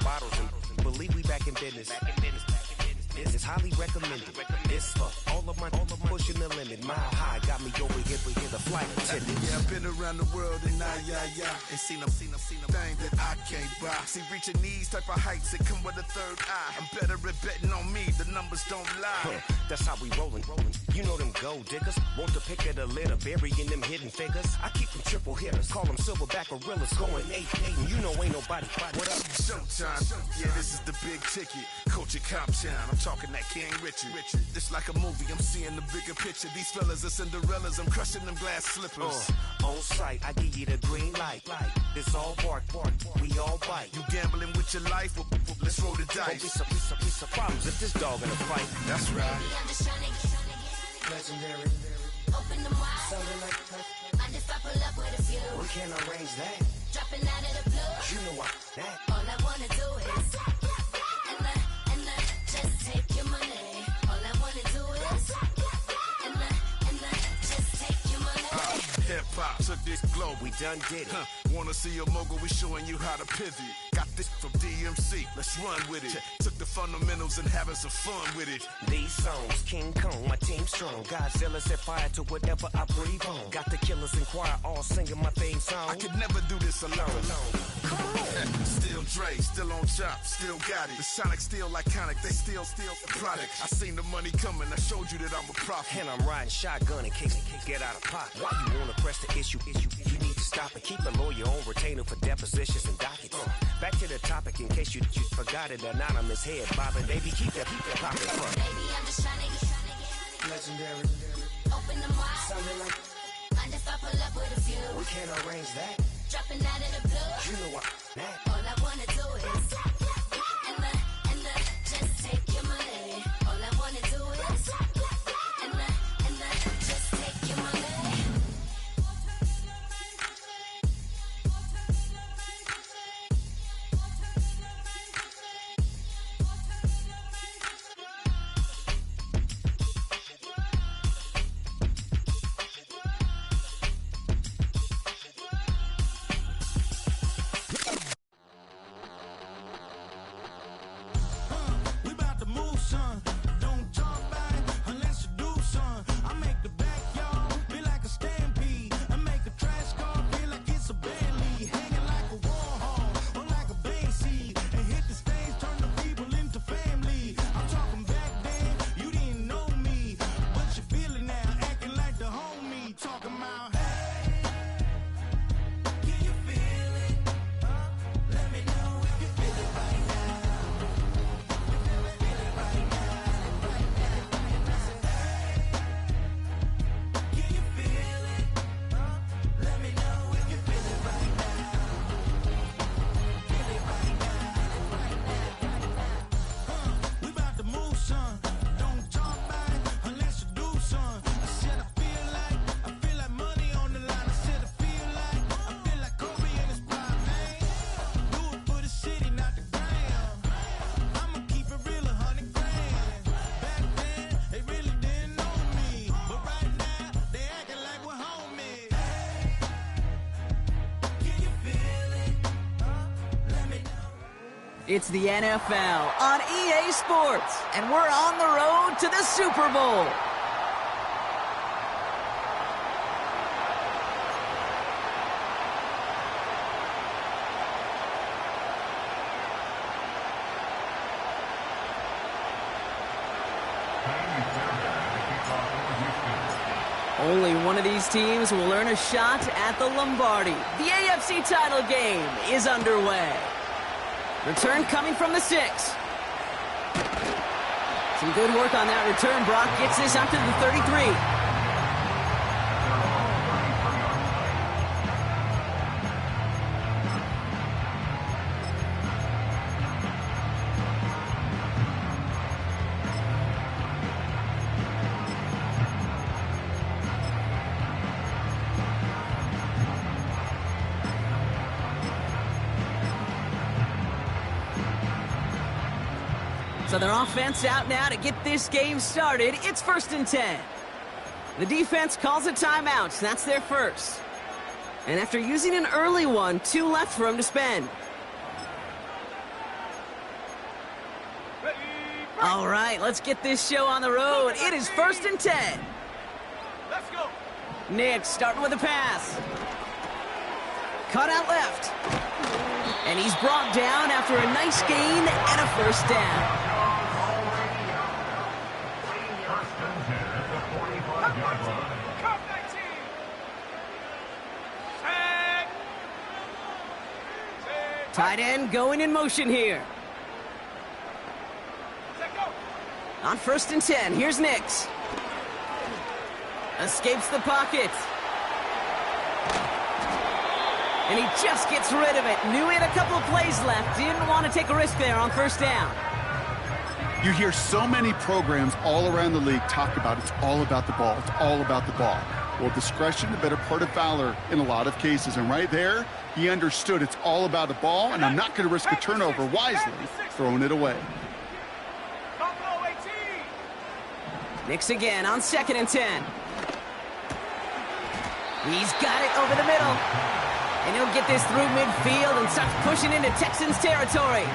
Bottles and believe we back in business. This is highly recommended. It's for all of my pushing the limit. Mile high got me over here the flight attendant. Yeah, I've been around the world and ain't seen a thing that I can't buy. See, reaching these type of heights, it come with a third eye. I'm better at betting on me, the numbers don't lie. That's how we rollin'. You know them gold diggers, want to pick of the litter, burying them hidden figures. I keep them triple hitters, call them silverback gorillas, going 8-8, and you know ain't nobody. What up? Showtime, yeah, this is the big ticket. Coach at Comptown, I'm talking that King Richard. This like a movie, I'm seeing the bigger picture. These fellas are Cinderellas, I'm crushing them glass slippers. On sight, I give you the green light. This all bark, we all bite. You gambling with your life? Well, let's roll the dice. Piece of problems if this dog in a fight. That's right. I'm just trying to get Legendary. open them wide. Sounding like Mind if I pull up with a few? we can't arrange that. Dropping out of the blue. You know what that. All I wanna do is and just take your money. All I wanna do is and just take your money. Hip-hop took this globe. We done did it. Wanna see a mogul? We showing you how to pivot. Got this from DMC. Let's run with it. Took the fundamentals and having some fun with it. These songs, King Kong, my team strong. Godzilla set fire to whatever I breathe on. Got the killers in choir all singing my theme song. I could never do this alone. Come on. Still Dre, still on top, still got it. The Sonic still iconic, they still the product. I seen the money coming, I showed you that I'm a prophet. And I'm riding shotgun in case get out of pocket. Why you wanna press the issue? You need to stop and keep a lawyer on retainer for depositions and dockets. Back to the topic in case you forgot it. Anonymous head bobbing, baby, keep that pocket front. Baby, I'm just trying to get Legendary. open them wide. Sounding like Mind if I pull up with a few? we can't arrange that. Dropping out of the blue. You know what that. All I wanna do is and just take your money. All I wanna do is and just take your money. We about to move, son. Don't talk about it unless you do, son. I make the backyard feel like a stampede. I make a trash car feel like it's a Bentley. Hanging like a war hall or like a base seed. And hit the stage, turn the people into family. I'm talking back then, you didn't know me. But you feel it now, acting like the homie. Talking about, hey, can you feel it? Let me know if you feel it right now. Can you feel it? Let me know if you feel it right now. Feel it right now. We about to move, son. Don't talk about it unless you do, son. I said I feel like money on the line. I said I feel like Kobe in his prime, man. Do it for the city, not the gram. I'ma keep it real, 100 grand. Back then, they really didn't know me. But right now, they acting like we're homies. Can you feel it? Let me know. It's the NFL on EA Sports, and we're on the road to the Super Bowl. Only one of these teams will earn a shot at the Lombardi. The AFC title game is underway. Return coming from the 6. Some good work on that return. Brock gets this out to the 33. So their offense out now to get this game started. It's 1st and 10. The defense calls a timeout. That's their first. And after using an early one, 2 left for them to spend. All right, let's get this show on the road. It is 1st and 10. Let's go. Nick starting with a pass. Cut out left. And he's brought down after a nice gain and a first down. Come 19. Set. Tight end going in motion here. Set, go. On 1st and 10, here's Nix. Escapes the pocket. And he just gets rid of it. Knew he had a couple of plays left. Didn't want to take a risk there on 1st down. You hear so many programs all around the league talk about it's all about the ball. It's all about the ball. Well, discretion, the better part of valor in a lot of cases. And right there, he understood it's all about the ball, and I'm not going to risk a turnover wisely, throwing it away. Buffalo 18. Nix again on 2nd and 10. He's got it over the middle. And he'll get this through midfield and starts pushing into Texans territory.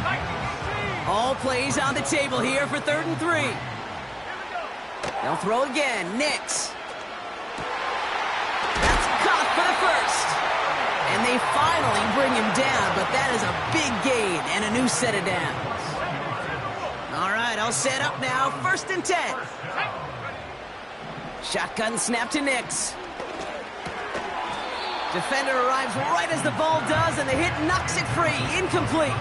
All plays on the table here for 3rd and 3. They'll throw again. Nix. That's caught for the first. And they finally bring him down, but that is a big gain and a new set of downs. All right, all set up now. 1st and 10. Shotgun snap to Nix. Defender arrives right as the ball does, and the hit knocks it free. Incomplete.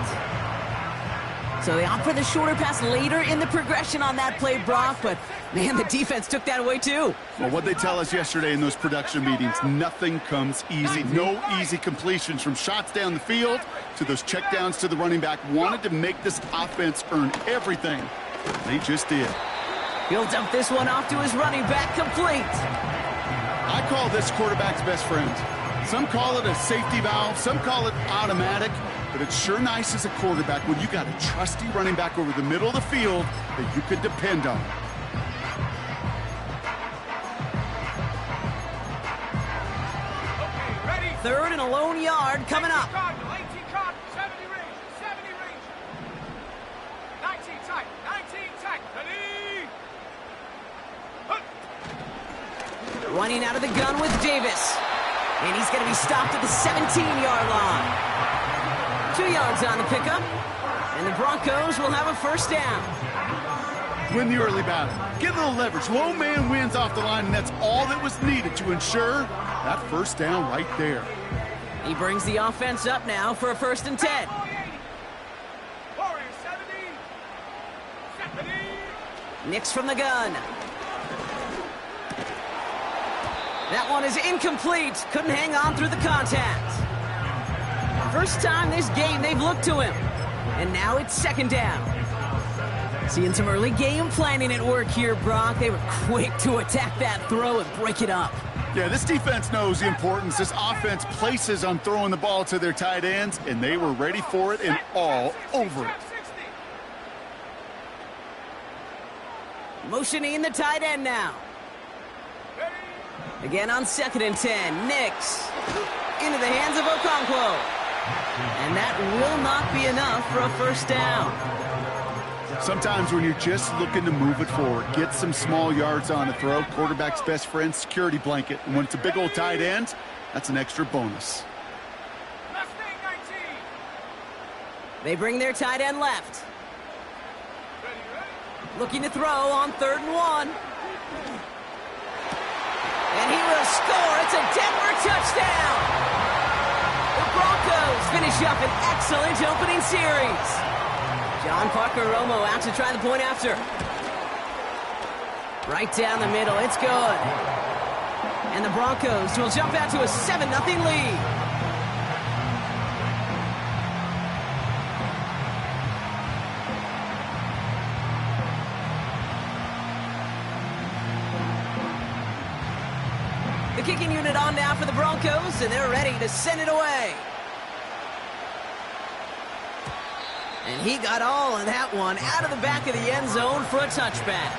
So they opt for the shorter pass later in the progression on that play, Brock, but, man, the defense took that away, too. Well, what they tell us yesterday in those production meetings, nothing comes easy. No easy completions from shots down the field to those checkdowns to the running back. Wanted to make this offense earn everything. They just did. He'll dump this one off to his running back, complete. I call this quarterback's best friend. Some call it a safety valve, some call it automatic, but it's sure nice as a quarterback when you got a trusty running back over the middle of the field that you could depend on. Okay, ready. 3rd and a lone yard coming up. 18 card, 70 range, 70 range. 19 tight, 19 tight. Ready. Running out of the gun with Davis. And he's going to be stopped at the 17-yard line. 2 yards on the pickup. And the Broncos will have a first down. Win the early battle. Get a little leverage. Low man wins off the line, and that's all that was needed to ensure that first down right there. He brings the offense up now for a 1st and 10. Warrior 70. Nix from the gun. That one is incomplete. Couldn't hang on through the contact. First time this game they've looked to him. And now it's 2nd down. Seeing some early game planning at work here, Brock. They were quick to attack that throw and break it up. Yeah, this defense knows the importance this offense places on throwing the ball to their tight ends, and they were ready for it and all over it. Motioning the tight end now. Again on 2nd and 10. Nix into the hands of Okonkwo. And that will not be enough for a first down. Sometimes when you're just looking to move it forward, get some small yards on the throw, quarterback's best friend, security blanket. And when it's a big old tight end, that's an extra bonus. They bring their tight end left. Looking to throw on 3rd and 1. And he will score. It's a Denver touchdown. The Broncos finish up an excellent opening series. John Parker Romo out to try the point after. Right down the middle. It's good. And the Broncos will jump out to a 7-0 lead. The kicking unit on now for the Broncos, and they're ready to send it away. And he got all of that one out of the back of the end zone for a touchback.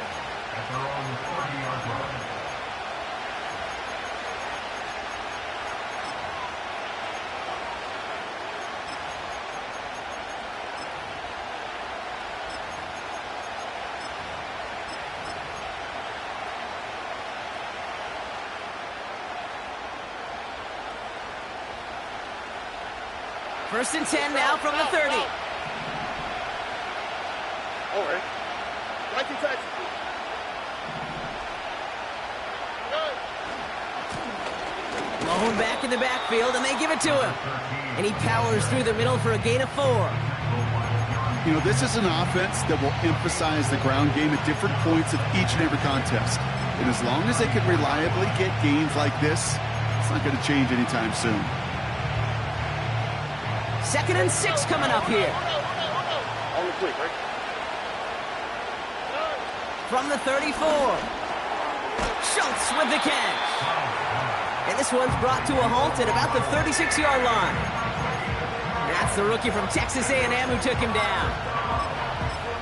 First and 10 now from the 30. All right. Like in Texas. Mahone back in the backfield, and they give it to him. And he powers through the middle for a gain of 4. You know, this is an offense that will emphasize the ground game at different points of each and every contest. And as long as they can reliably get gains like this, it's not going to change anytime soon. 2nd and 6 coming up here. On the quick, right? From the 34. Schultz with the catch. And this one's brought to a halt at about the 36-yard line. That's the rookie from Texas A&M who took him down.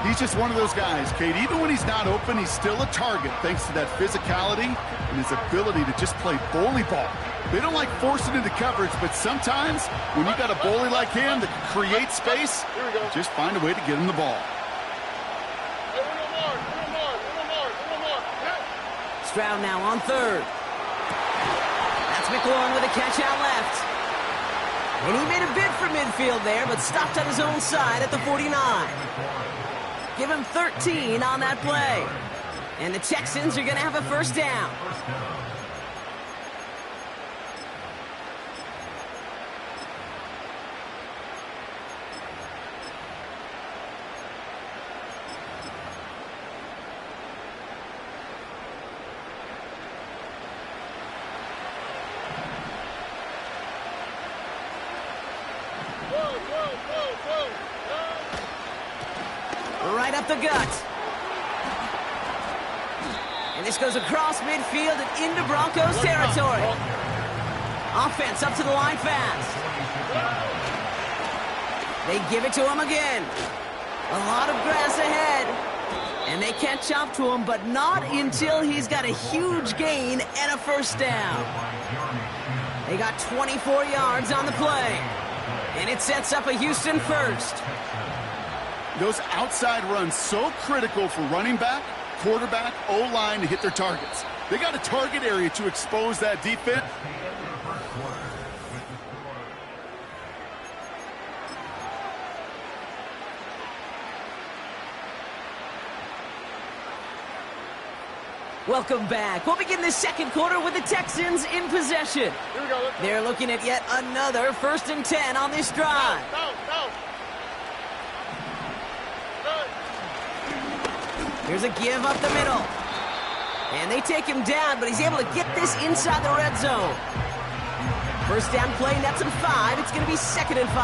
He's just one of those guys, Kate. Even when he's not open, he's still a target thanks to that physicality and his ability to just play bully ball. They don't like forcing into coverage, but sometimes when you got a bully like him that can create space, just find a way to get him the ball. Stroud now on 3rd. That's McLaurin with a catch out left. And he made a bid for midfield there, but stopped on his own side at the 49. Give him 13 on that play. And the Texans are going to have a first down. Right up the gut. And this goes across midfield and into Broncos territory. Offense up to the line fast. They give it to him again. A lot of grass ahead. And they catch up to him, but not until he's got a huge gain and a first down. They got 24 yards on the play. And it sets up a Houston first. Those outside runs so critical for running back, quarterback, O-line to hit their targets. They got a target area to expose that defense. Welcome back. We'll begin the second quarter with the Texans in possession. Here we go. They're looking at yet another 1st and 10 on this drive. Down. Here's a give up the middle. And they take him down, but he's able to get this inside the red zone. First down play, nets him 5. It's going to be 2nd and 5.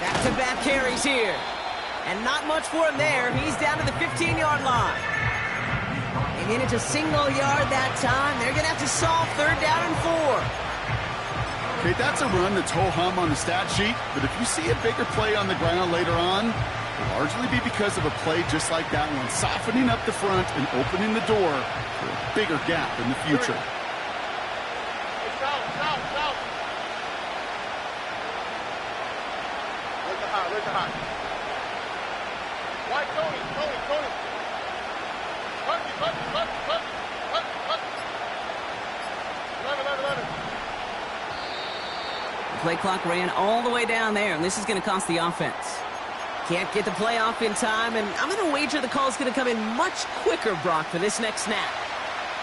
Back-to-back carries here. And not much for him there. He's down to the 15-yard line. And in it's a single yard that time. They're going to have to solve 3rd down and 4. Okay, that's a run that's ho-hum on the stat sheet, but if you see a bigger play on the ground later on, it'll largely be because of a play just like that one, softening up the front and opening the door for a bigger gap in the future. Where's the high? Why Tony? The play clock ran all the way down there, and this is going to cost the offense. Can't get the play off in time, and I'm going to wager the call is going to come in much quicker, Brock, for this next snap.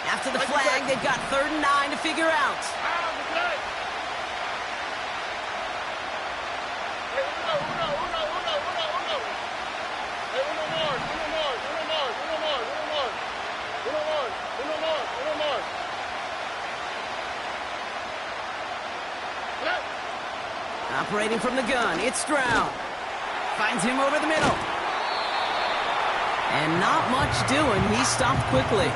After the flag, they've got 3rd and 9 to figure out. Operating from the gun, it's Stroud. Finds him over the middle. And not much doing. He stopped quickly.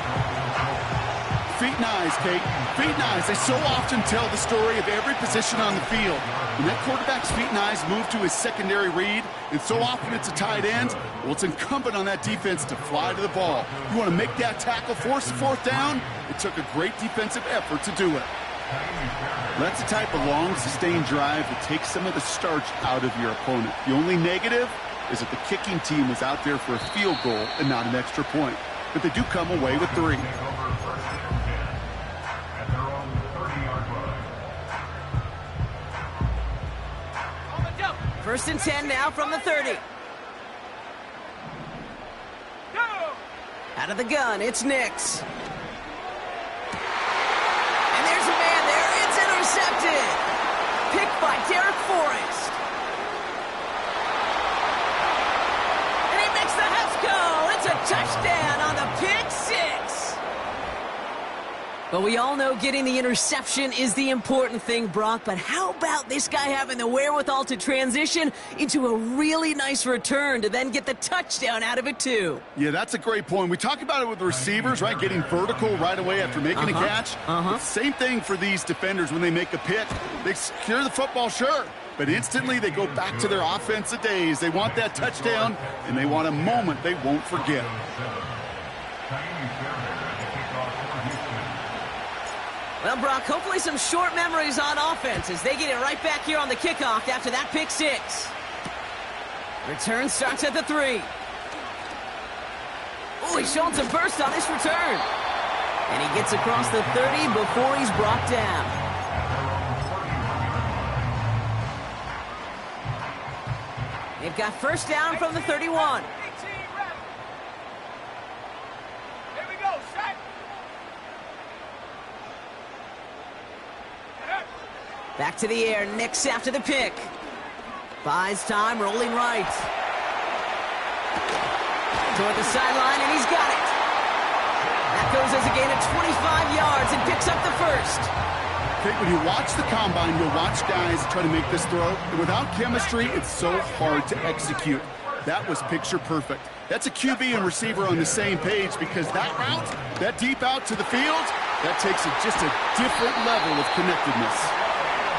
Feet and eyes, Kate. Feet and eyes. They so often tell the story of every position on the field. When that quarterback's feet and eyes move to his secondary read, and so often it's a tight end, well, it's incumbent on that defense to fly to the ball. You want to make that tackle, force the 4th down? It took a great defensive effort to do it. That's the type of long, sustained drive that takes some of the starch out of your opponent. The only negative, is that the kicking team is out there for a field goal and not an extra point. But they do come away with 3. First and 10 now from the 30. Out of the gun, it's Nix. And there's a man there. It's intercepted. Picked by Derek Forrest. And he makes the house go. It's a touchdown on the pick 6. But we all know getting the interception is the important thing, Brock. But how about this guy having the wherewithal to transition into a really nice return to then get the touchdown out of it, too? Yeah, that's a great point. We talk about it with the receivers, right? Getting vertical right away after making a catch. Same thing for these defenders when they make a pick. They secure the football, sure. But instantly they go back to their offensive days. They want that touchdown, and they want a moment they won't forget. Well, Brock, hopefully some short memories on offense as they get it right back here on the kickoff after that pick 6. Return starts at the 3. Oh, he's showing some burst on this return. And he gets across the 30 before he's brought down. They've got first down from the 31. Back to the air, Nix after the pick. Buys time, rolling right. Toward the sideline, and he's got it. That goes as a gain of 25 yards and picks up the first. Okay, when you watch the combine, you'll watch guys try to make this throw. And without chemistry, it's so hard to execute. That was picture perfect. That's a QB and receiver on the same page because that route, that deep out to the field, that takes it just a different level of connectedness.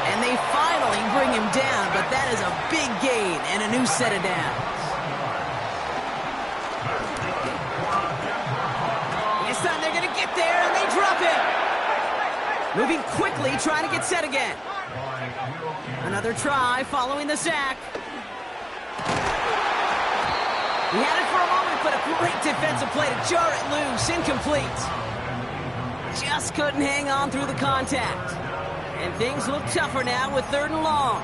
And they finally bring him down, but that is a big gain and a new set of downs. This time they're going to get there, and they drop it. Moving quickly, trying to get set again. Another try following the sack. He had it for a moment, but a great defensive play to jar it loose. Incomplete. Just couldn't hang on through the contact. And things look tougher now with 3rd and long.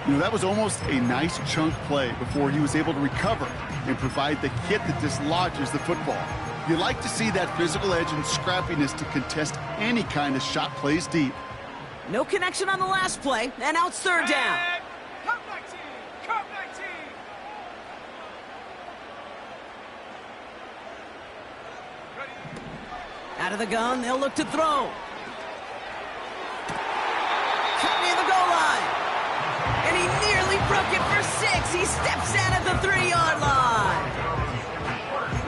You know, that was almost a nice chunk play before he was able to recover and provide the hit that dislodges the football. You like to see that physical edge and scrappiness to contest any kind of shot plays deep. No connection on the last play, and now it's 3rd down. Come 19! Come 19! Out of the gun, they'll look to throw. Cut near the goal line. And he nearly broke it for 6. He steps out at the 3-yard line.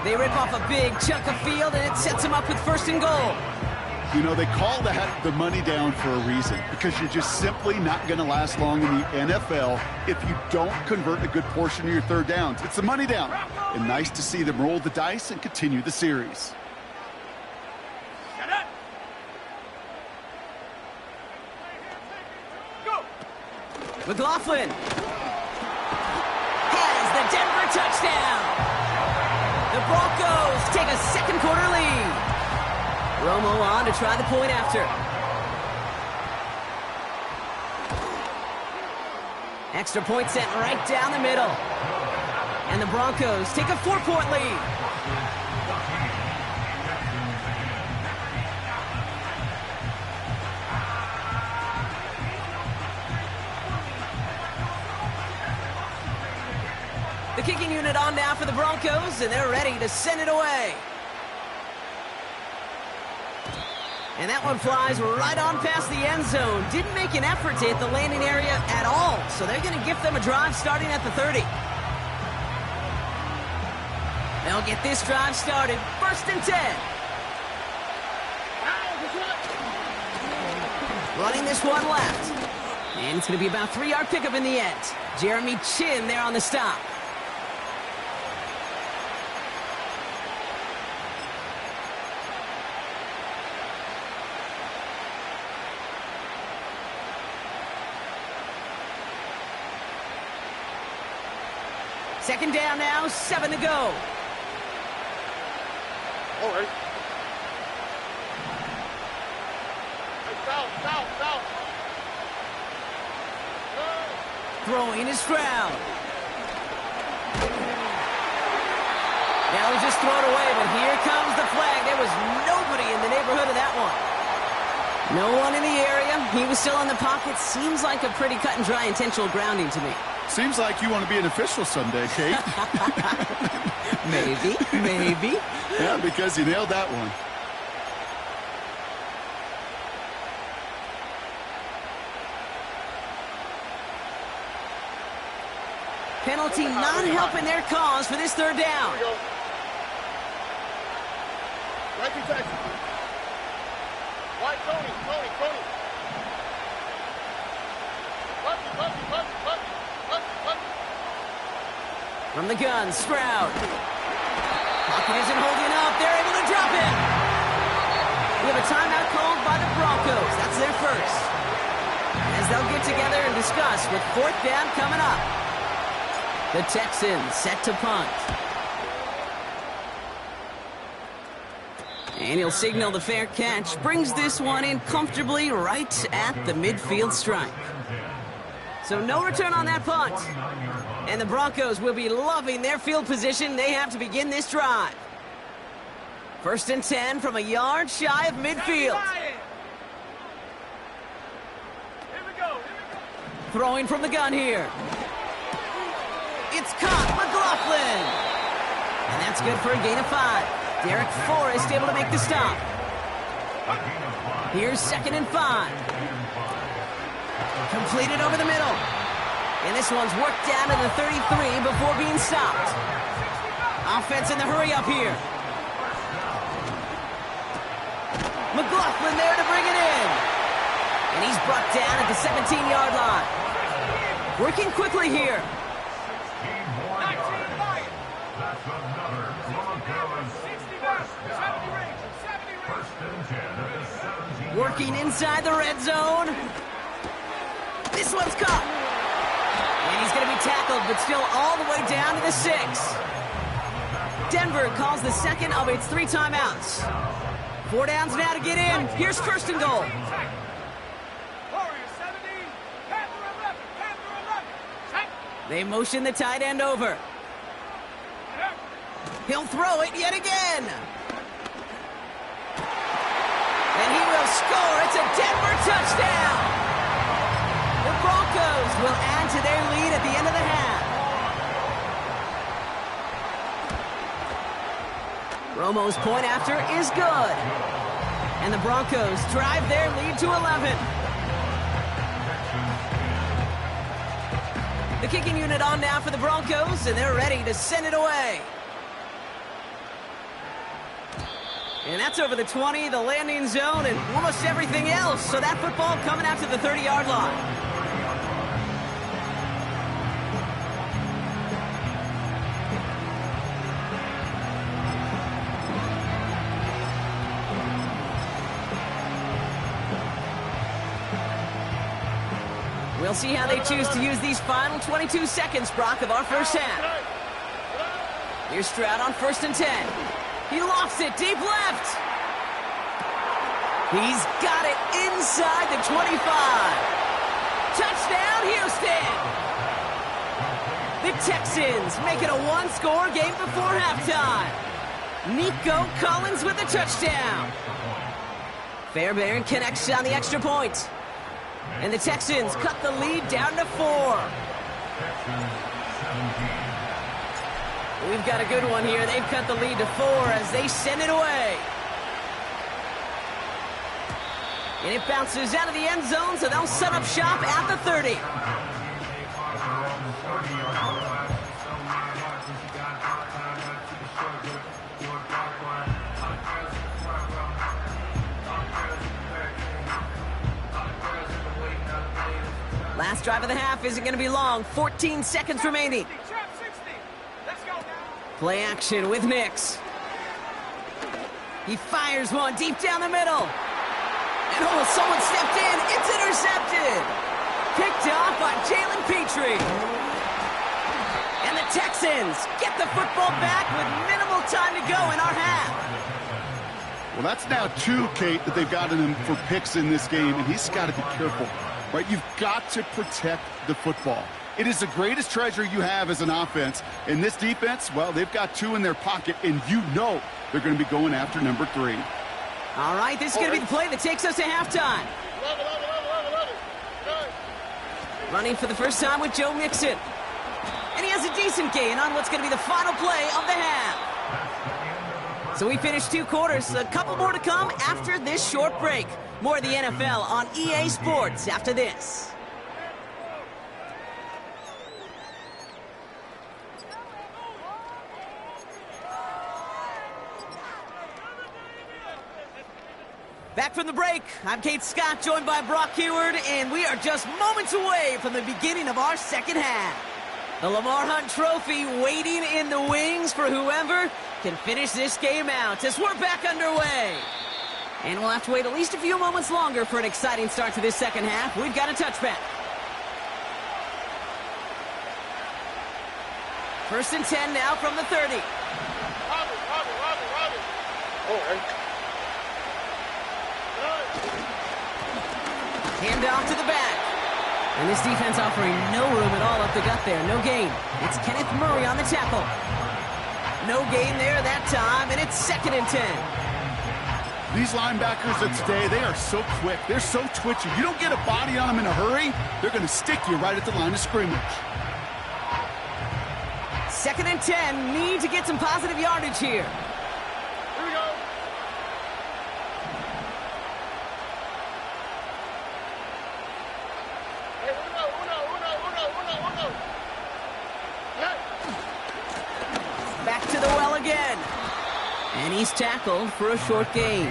They rip off a big chunk of field, and it sets him up with 1st and goal. You know, they call that the money down for a reason, because you're just simply not going to last long in the NFL if you don't convert a good portion of your 3rd downs. It's the money down. And nice to see them roll the dice and continue the series. McLaughlin has the Denver touchdown. The Broncos take a 2nd quarter lead. Romo on to try the point after. Extra point sent right down the middle. And the Broncos take a 4-point lead. The kicking unit on now for the Broncos, and they're ready to send it away. And that one flies right on past the end zone. Didn't make an effort to hit the landing area at all, so they're going to give them a drive starting at the 30. They'll get this drive started. 1st and 10. Running this one left. And it's going to be about 3-yard pickup in the end. Jeremy Chin there on the stop. Second down now, 7 to go. All right. Foul. Throwing is Stroud. Now he'll just throw it away, but here comes the flag. There was nobody in the neighborhood of that one. No one in the area. He was still in the pocket. Seems like a pretty cut and dry intentional grounding to me. Seems like you want to be an official someday, Kate. Maybe. Yeah, because you nailed that one. Penalty not helping their cause for this third down. Here we go. Right to Texas. White, Tony. Puppy. From the gun, Stroud. Pocket isn't holding up. They're able to drop it. We have a timeout called by the Broncos. That's their first. As they'll get together and discuss with fourth down coming up. The Texans set to punt. And he'll signal the fair catch. Brings this one in comfortably right at the midfield stripe. So no return on that punt. And the Broncos will be loving their field position. They have to begin this drive. First and 10 from a yard shy of midfield. Here we go. Throwing from the gun here. It's caught, McLaughlin. And that's good for a gain of 5. Derek Forrest able to make the stop. Here's second and 5. Completed over the middle. And this one's worked down to the 33 before being stopped. Offense in the hurry up here. McLaughlin there to bring it in. And he's brought down at the 17-yard line. Working quickly here. Working inside the red zone. This one's caught. And he's going to be tackled, but still all the way down to the 6. Denver calls the second of its 3 timeouts. 4 downs now to get in. Here's first and goal. They motion the tight end over. He'll throw it yet again. And he will score. It's a Denver touchdown. The Broncos will add to their lead at the end of the half. Romo's point after is good. And the Broncos drive their lead to 11. The kicking unit on now for the Broncos, and they're ready to send it away. And that's over the 20, the landing zone, and almost everything else. So that football coming out to the 30-yard line. We'll see how they choose to use these final 22 seconds, Brock, of our first half. Here's Stroud on first and 10. He lofts it deep left. He's got it inside the 25. Touchdown, Houston. The Texans make it a one-score game before halftime. Nico Collins with the touchdown. Fairbairn connects on the extra point. And the Texans cut the lead down to 4. We've got a good one here. They've cut the lead to 4 as they send it away. And it bounces out of the end zone, so they'll set up shop at the 30. Last drive of the half isn't going to be long. 14 seconds remaining. Play action with Nix. He fires one deep down the middle. And oh, someone stepped in. It's intercepted. Picked off by Jalen Petrie. And the Texans get the football back with minimal time to go in our half. Well, that's now 2, Kate, that they've gotten him for picks in this game, and he's got to be careful, right? You've got to protect the football. It is the greatest treasure you have as an offense. And this defense, well, they've got 2 in their pocket, and you know they're going to be going after number 3. All right, this is going to be the play that takes us to halftime. Running for the first time with Joe Mixon. And he has a decent gain on what's going to be the final play of the half. So we finished 2 quarters. A couple more to come after this short break. More of the NFL on EA Sports after this. Back from the break, I'm Kate Scott, joined by Brock Heward, and we are just moments away from the beginning of our second half. The Lamar Hunt Trophy waiting in the wings for whoever can finish this game out as we're back underway. And we'll have to wait at least a few moments longer for an exciting start to this second half. We've got a touchback. 1st and 10 now from the 30. Robbie. All right. Hand off to the back. And this defense offering no room at all up the gut there. No gain. It's Kenneth Murray on the tackle. No gain there that time, and it's 2nd and 10. These linebackers of today, they are so quick. They're so twitchy. You don't get a body on them in a hurry, they're going to stick you right at the line of scrimmage. 2nd and 10. Need to get some positive yardage here. Here we go. Hey, uno. Hey. Back to the well again. And he's tackled for a short gain.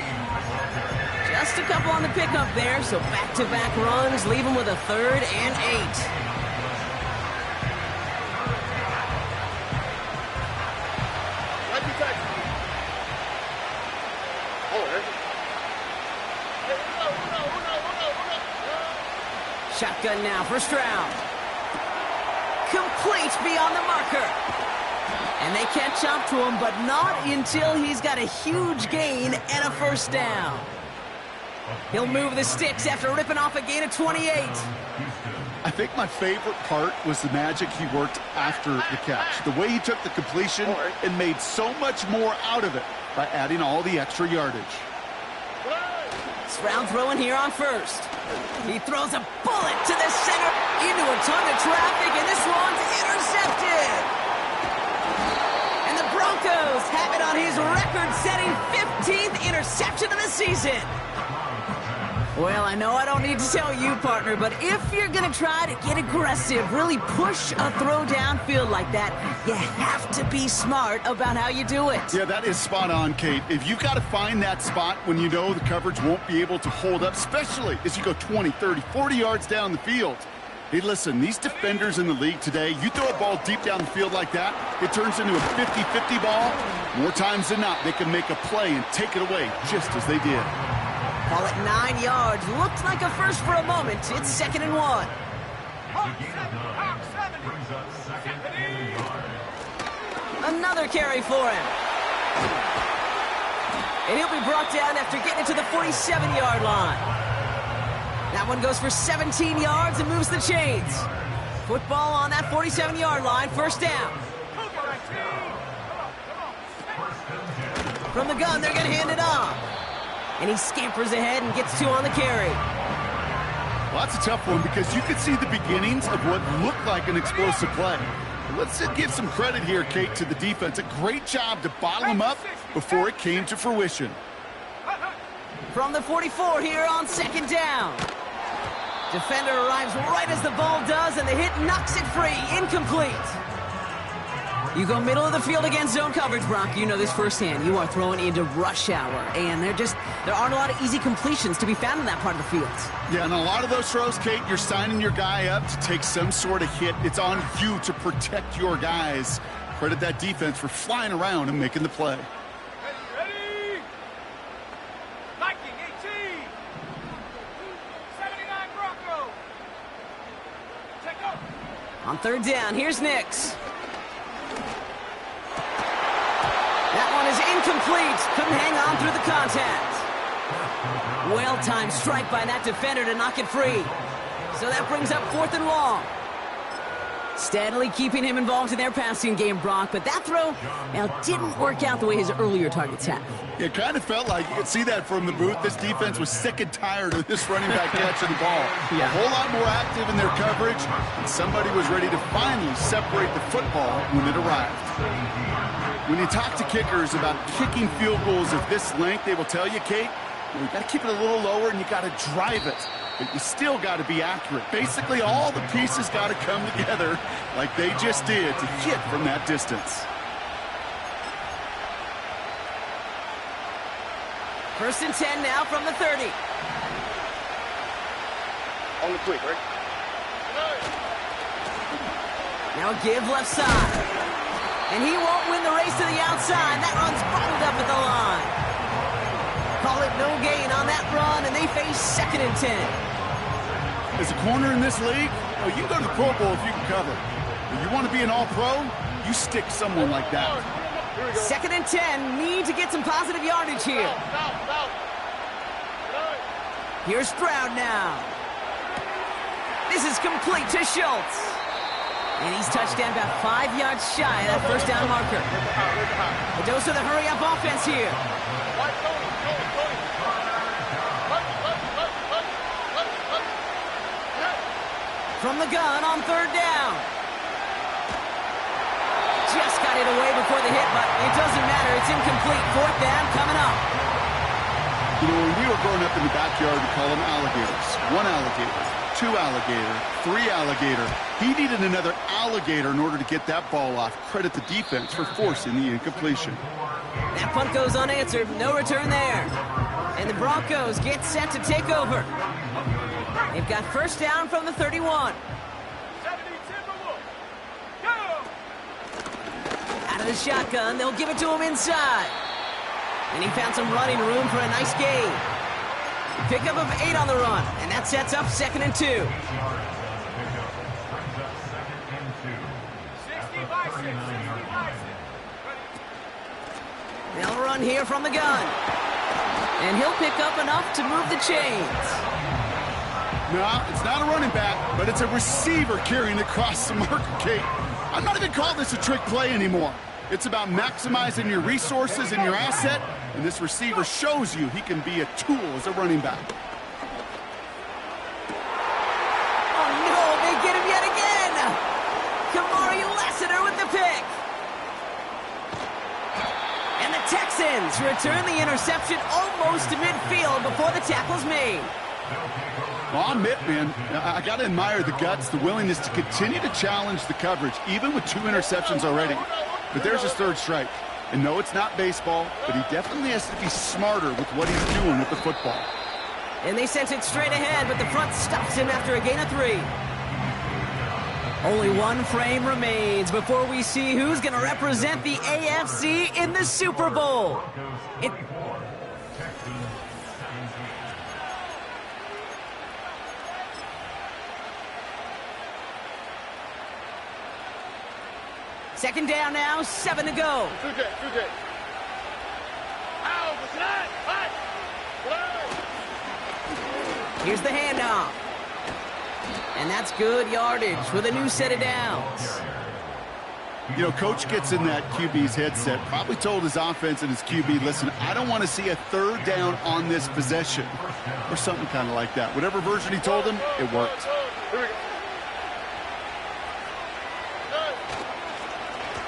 Just a couple on the pickup there, so back-to-back runs leave him with a 3rd and 8. Shotgun now, first round. Complete beyond the marker. And they catch up to him, but not until he's got a huge gain and a 1st down. He'll move the sticks after ripping off a gain of 28. I think my favorite part was the magic he worked after the catch. The way he took the completion and made so much more out of it by adding all the extra yardage. It's round throwing here on 1st. He throws a bullet to the center into a ton of traffic, and this one's intercepted. And the Broncos have it on his record-setting 15th interception of the season. Well, I know I don't need to tell you, partner, but if you're going to try to get aggressive, really push a throw downfield like that, you have to be smart about how you do it. Yeah, that is spot on, Kate. If you've got to find that spot when you know the coverage won't be able to hold up, especially as you go 20, 30, 40 yards down the field. Hey, listen, these defenders in the league today, you throw a ball deep down the field like that, it turns into a 50-50 ball. More times than not, they can make a play and take it away just as they did. Call it 9 yards. Looked like a first for a moment. It's 2nd and 1. Another carry for him. And he'll be brought down after getting it to the 47-yard line. That one goes for 17 yards and moves the chains. Football on that 47-yard line, 1st down. From the gun, they're going to hand it off. And he scampers ahead and gets 2 on the carry. Well, that's a tough one because you could see the beginnings of what looked like an explosive play. Let's give some credit here, Kate, to the defense. A great job to bottle him up before it came to fruition. From the 44 here on 2nd down. Defender arrives right as the ball does, and the hit knocks it free. Incomplete. You go middle of the field against zone coverage, Brock. You know this firsthand. You are throwing into rush hour, and there aren't a lot of easy completions to be found in that part of the field. Yeah, and a lot of those throws, Kate, you're signing your guy up to take some sort of hit. It's on you to protect your guys. Credit that defense for flying around and making the play. Ready? Viking 18. 79 Bronco. Check up. On 3rd down, here's Nix. incomplete. Couldn't hang on through the contact. Well-timed strike by that defender to knock it free. So that brings up 4th and long. Steadily keeping him involved in their passing game, Brock, but that throw, now, didn't work out the way his earlier targets have. It kind of felt like you could see that from the booth. This defense was sick and tired of this running back catching the ball. A whole lot more active in their coverage, and somebody was ready to finally separate the football when it arrived. When you talk to kickers about kicking field goals of this length, they will tell you, Kate, you got to keep it a little lower and you got to drive it. But you still got to be accurate. Basically, all the pieces got to come together like they just did to hit from that distance. 1st and 10 now from the 30. On the quick, right? Now a give left side. And he won't win the race to the outside. That run's bottled up at the line. Call it no gain on that run, and they face 2nd and 10. As a corner in this league, well, you can go to the Pro Bowl if you can cover. If you want to be an all-pro, you stick someone like that. 2nd and 10, need to get some positive yardage here. Here's Stroud now. This is complete to Schultz. And he's touchdown about 5 yards shy of that first down marker. A dose of the hurry-up offense here. From the gun on 3rd down. Just got it away before the hit, but it doesn't matter. It's incomplete. 4th down coming up. You know, when we were growing up in the backyard, we call them alligators. 1 alligator, 2 alligator, 3 alligator. He needed another alligator in order to get that ball off. Credit the defense for forcing the incompletion. That punt goes unanswered. No return there. And the Broncos get set to take over. They've got 1st down from the 31. 70 Timberwolves. Go! Out of the shotgun, they'll give it to him inside. And he found some running room for a nice gain. Pickup of 8 on the run, and that sets up 2nd and 2. 60 by 6, 60 by 6. They'll run here from the gun. And he'll pick up enough to move the chains. No, it's not a running back, but it's a receiver carrying across the marker, Kate. I'm not even calling this a trick play anymore. It's about maximizing your resources and your asset, and this receiver shows you he can be a tool as a running back. Oh no, they get him yet again! Kamari Lassiter with the pick! And the Texans return the interception almost to midfield before the tackle's made. Well, I'll admit, man, I got to admire the guts, the willingness to continue to challenge the coverage, even with 2 interceptions already. But there's his 3rd strike. And no, it's not baseball, but he definitely has to be smarter with what he's doing with the football. And they sent it straight ahead, but the front stops him after a gain of 3. Only 1 frame remains before we see who's going to represent the AFC in the Super Bowl. Second down now, 7 to go. Here's the handoff. And that's good yardage with a new set of downs. You know, Coach gets in that QB's headset, probably told his offense and his QB, listen, I don't want to see a 3rd down on this possession. Or something kind of like that. Whatever version he told him, it worked.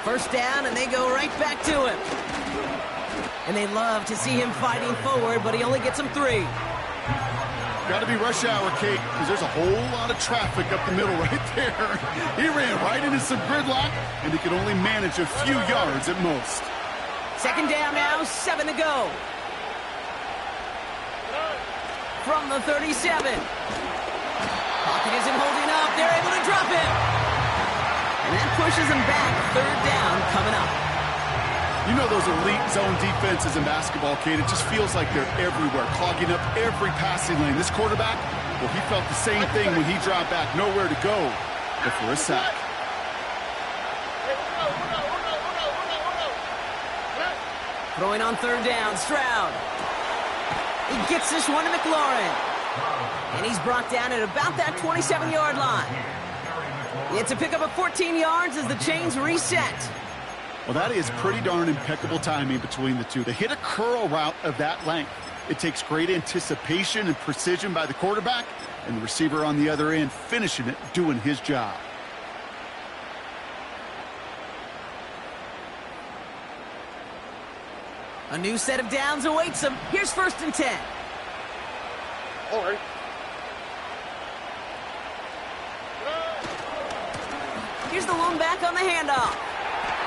First down, and they go right back to him. And they love to see him fighting forward, but he only gets them 3. Got to be rush hour, Kate, because there's a whole lot of traffic up the middle right there. He ran right into some gridlock, and he could only manage a few yards at most. Second down now, 7 to go. From the 37. Pocket isn't holding up. They're able to drop him. And that pushes him back. 3rd down coming up. You know those elite zone defenses in basketball, Kate, it just feels like they're everywhere, clogging up every passing lane. This quarterback, well, he felt the same thing when he dropped back, nowhere to go but for a sack. Throwing on third down, Stroud. He gets this one to McLaurin. And he's brought down at about that 27-yard line. It's a pickup of 14 yards as the chains reset. Well, that is pretty darn impeccable timing between the two. They hit a curl route of that length. It takes great anticipation and precision by the quarterback, and the receiver on the other end finishing it, doing his job. A new set of downs awaits him. Here's 1st and 10. All right. Here's the lone back on the handoff.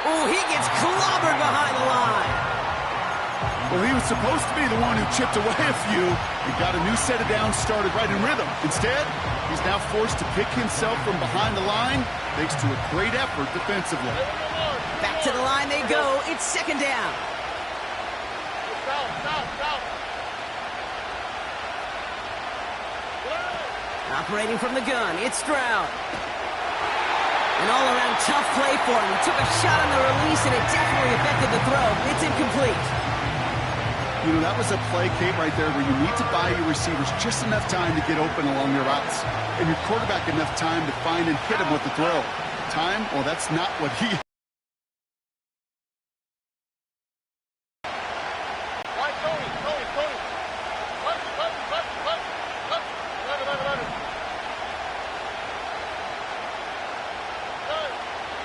Oh, he gets clobbered behind the line. Well, he was supposed to be the one who chipped away a few. He got a new set of downs started right in rhythm. Instead, he's now forced to pick himself from behind the line, thanks to a great effort defensively. Back to the line they go. It's 2nd down. Stop. Operating from the gun, it's Stroud. An all-around tough play for him. He took a shot on the release, and it definitely affected the throw. It's incomplete. You know, that was a play, Kate, right there, where you need to buy your receivers just enough time to get open along their routes, and your quarterback enough time to find and hit him with the throw. Time? Well, that's not what he...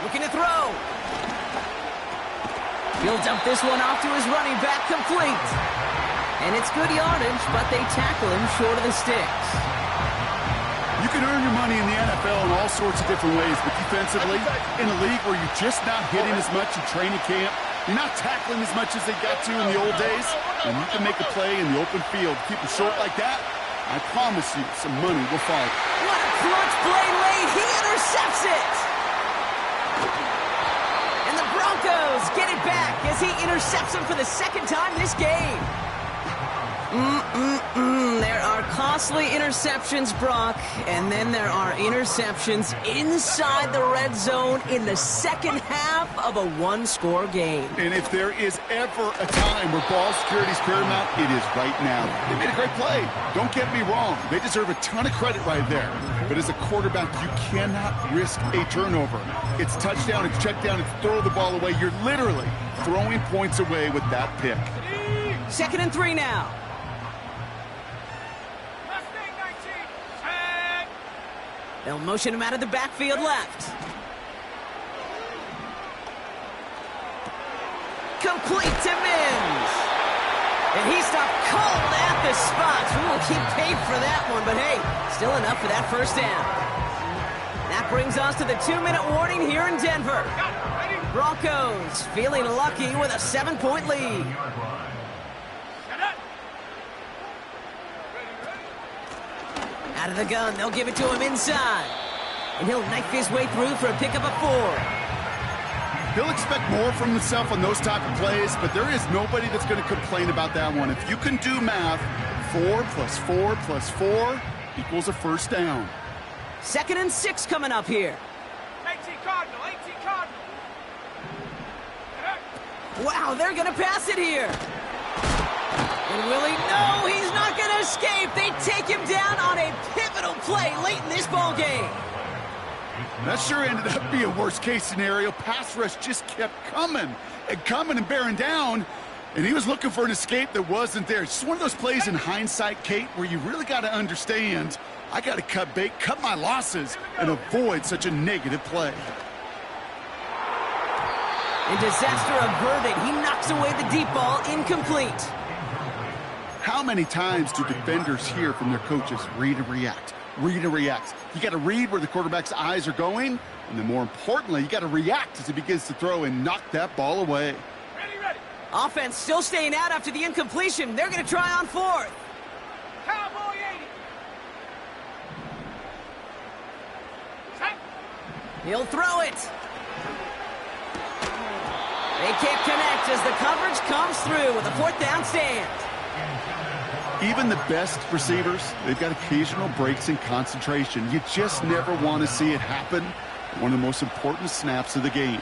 Looking to throw. He'll dump this one off to his running back, complete. And it's good yardage, but they tackle him short of the sticks. You can earn your money in the NFL in all sorts of different ways, but defensively, in a league where you're just not hitting as much in training camp, you're not tackling as much as they got to in the old days, and you can make a play in the open field. Keep it short like that, I promise you some money will follow. What a clutch play late. He intercepts it. And the Broncos get it back as he intercepts him for the 2nd time this game. There are costly interceptions, Brock, and then there are interceptions inside the red zone in the 2nd half of a one-score game. And if there is ever a time where ball security is paramount, it is right now. They made a great play. Don't get me wrong. They deserve a ton of credit right there. But as a quarterback, you cannot risk a turnover. It's touchdown, it's check down, it's throw the ball away. You're literally throwing points away with that pick. 2nd and 3 now. They'll motion him out of the backfield left. Complete to Mims. And he's not cold at the spots. We will keep paid for that one, but hey, still enough for that 1st down. That brings us to the 2-minute warning here in Denver. Broncos feeling lucky with a 7-point lead. Out of the gun, they'll give it to him inside. And he'll knife his way through for a pickup of 4. He'll expect more from himself on those type of plays, but there is nobody that's going to complain about that one. If you can do math, 4 plus 4 plus 4 equals a 1st down. 2nd and 6 coming up here. 18 Cardinal. Wow, they're going to pass it here. And will he? No, he's not going to escape. They take him down on a pivotal play late in this ball game. That sure ended up being a worst-case scenario. Pass rush just kept coming and bearing down, and he was looking for an escape that wasn't there. It's just one of those plays in hindsight, Kate, where you really got to understand, I got to cut bait, cut my losses, and avoid such a negative play. And disaster averted. He knocks away the deep ball, incomplete. How many times do defenders hear from their coaches, read and react, read and react? You got to read where the quarterback's eyes are going, and then more importantly, you got to react as he begins to throw and knock that ball away. Ready. Offense still staying out after the incompletion. They're going to try on 4th. Cowboy 80. He'll throw it. They can't connect as the coverage comes through with a 4th down stand. Even the best receivers, they've got occasional breaks in concentration. You just never want to see it happen. One of the most important snaps of the game.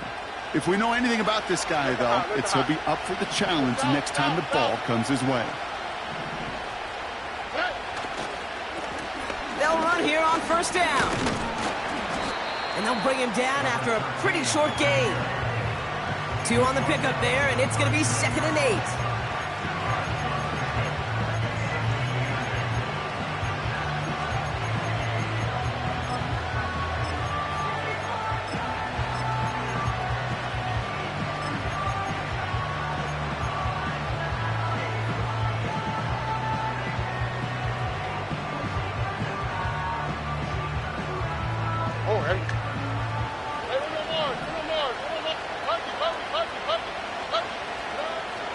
If we know anything about this guy, though, it's he'll be up for the challenge next time the ball comes his way. They'll run here on first down. And they'll bring him down after a pretty short gain. 2 on the pickup there, and it's going to be 2nd and 8.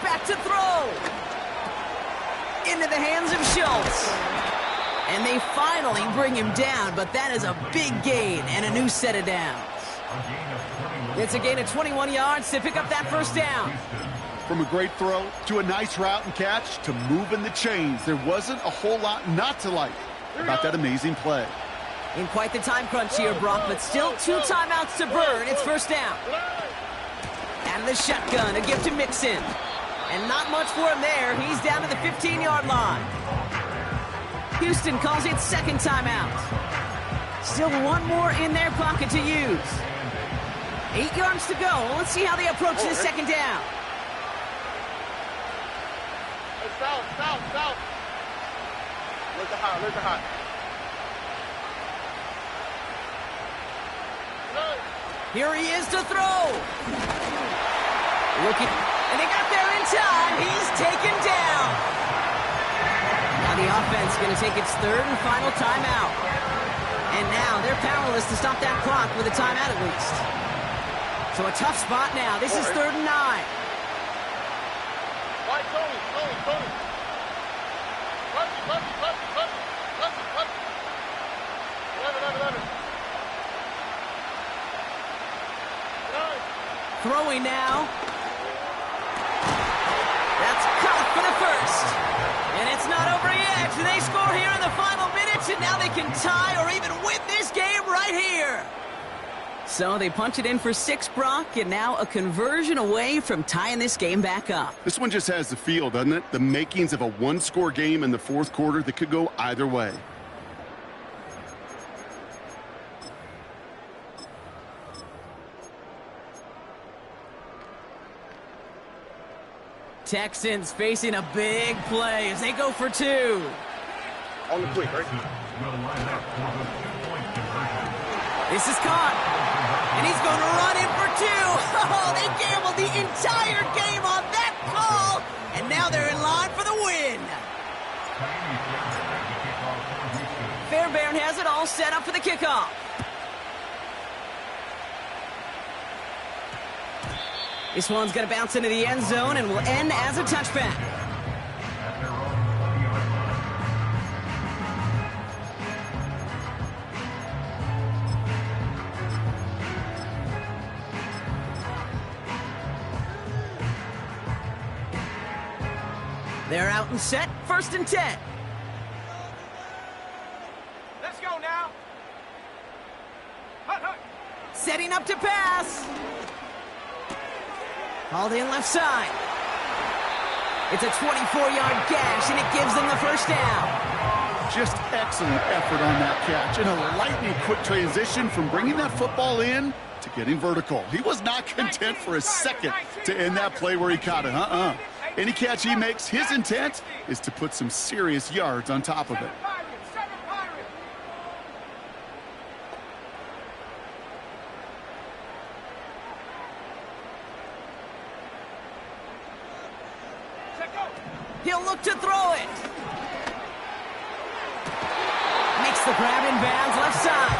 Back to throw. Into the hands of Schultz. And they finally bring him down, but that is a big gain and a new set of downs. It's a gain of 21 yards to pick up that first down. From a great throw to a nice route and catch to moving the chains, there wasn't a whole lot not to like about that amazing play. In quite the time crunch here, Brock, but still 2 timeouts to burn. It's first down. And the shotgun, a gift to Mixon. And not much for him there. He's down to the 15-yard line. Houston calls it 2nd timeout. Still 1 more in their pocket to use. 8 yards to go. Let's see how they approach this 2nd down. South. Look at hot. Here he is to throw. Looking, and they got there in time. He's taken down. Now the offense going to take its 3rd and final timeout. And now they're powerless to stop that clock with a timeout at least. So a tough spot now. This is 3rd and 9. Why, Tony. 11. Throwing now. That's caught for the first. And it's not over yet. They score here in the final minutes, and now they can tie or even win this game right here. So they punch it in for 6, Brock, and now a conversion away from tying this game back up. This one just has the feel, doesn't it? The makings of a 1-score game in the 4th quarter that could go either way. Texans facing a big play as they go for 2. On the quick, right? This is caught. And he's going to run in for 2. Oh, they gambled the entire game on that call. And now they're in line for the win. Fairbairn has it all set up for the kickoff. This one's going to bounce into the end zone and will end as a touchback. They're out and set, 1st and 10. Let's go now. Hut. Setting up to pass. Hauled in left side. It's a 24-yard gash, and it gives them the first down. Just excellent effort on that catch and a lightning quick transition from bringing that football in to getting vertical. He was not content for a second to end that play where he caught it. Any catch he makes, his intent is to put some serious yards on top of it. He'll look to throw it. Makes the grab in bounds left side.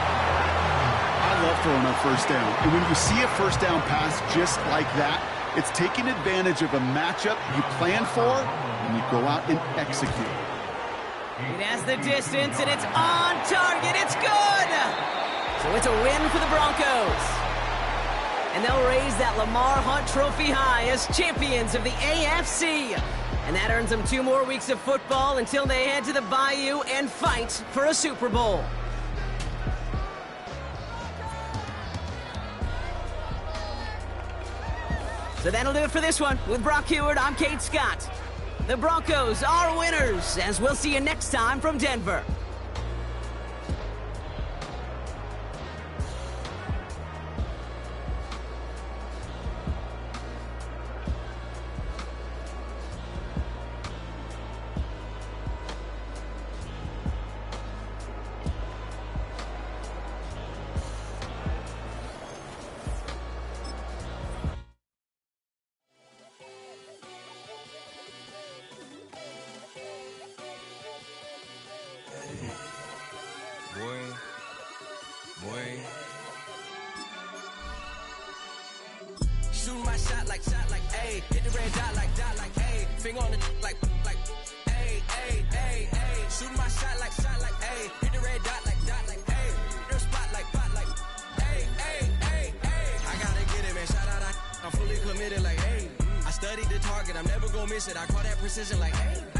I love throwing on first down. And when you see a first down pass just like that, it's taking advantage of a matchup you plan for and you go out and execute. It has the distance, and it's on target. It's good. So it's a win for the Broncos. And they'll raise that Lamar Hunt Trophy high as champions of the AFC. And that earns them 2 more weeks of football until they head to the Bayou and fight for a Super Bowl. So that'll do it for this one. With Brock Heward, I'm Kate Scott. The Broncos are winners, as we'll see you next time from Denver. Shooting my shot like, ayy. Hit the red dot like, ayy. Finger on the like, ayy, ayy, ayy, ayy. Shooting my shot like, ayy. Hit the red dot like, ayy. Their spot like, ayy, ayy, ayy, ayy. I gotta get it, man. Shout out, I'm fully committed like, ayy. I studied the target, I'm never gonna miss it. I call that precision like, ayy.